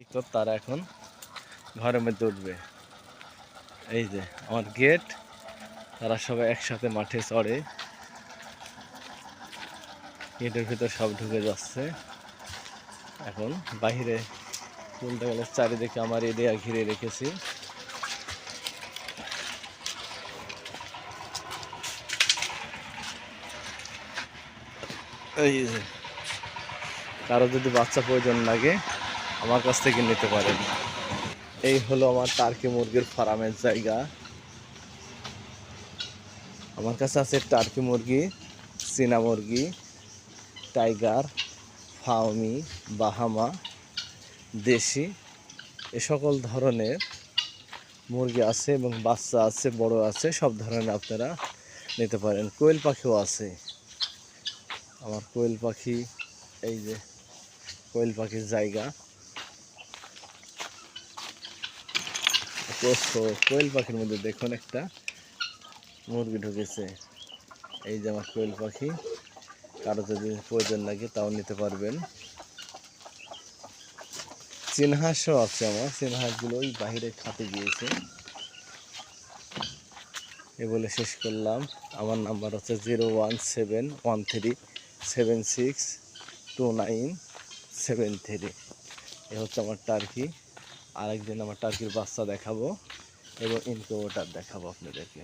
তো তারা এখন ঘরের মধ্যে উঠবে। এই যে আমার গেট, তারা সবাই একসাথে মাঠে চড়ে, গেটের ভিতর সব ঢুকে যাচ্ছে। এখন বাহিরে বলতে গেলে চারিদিকে আমার এরিয়া ঘিরে রেখেছি। এই যে কারো যদি বাচ্চা প্রয়োজন লাগে আমার কাছ থেকে নিতে পারেন। এই হলো আমার টার্কি মুরগির ফার্মের জায়গা। আমার কাছে আছে টার্কি মুরগি, চীনা মুরগি, টাইগার, ফাউমি, বাহামা, দেশি, এ সকল ধরনের মুরগি আছে এবং বাচ্চা আছে, বড় আছে, সব ধরনের আপনারা নিতে পারেন। কোয়েল পাখিও আছে। আমার কোয়েল পাখি, এই যে কোয়েল পাখির জায়গা। কোয়েল পাখির মধ্যে দেখুন একটা মুরগি ঢুকেছে। এই যে আমার কোয়েল পাখি, কারো যদি প্রয়োজন লাগে তাও নিতে পারবেন। চীনহাঁসও আছে আমার, চীনহাঁসগুলো ওই বাহিরে খাতে গিয়েছে। এ বলে শেষ করলাম। আমার নাম্বার হচ্ছে 01713162973। এ হচ্ছে আমার টার্কি। আরেকদিন আমার টার্কির বাচ্চা দেখাবো এবং ইনকিউবেটর দেখাবো আপনাদেরকে।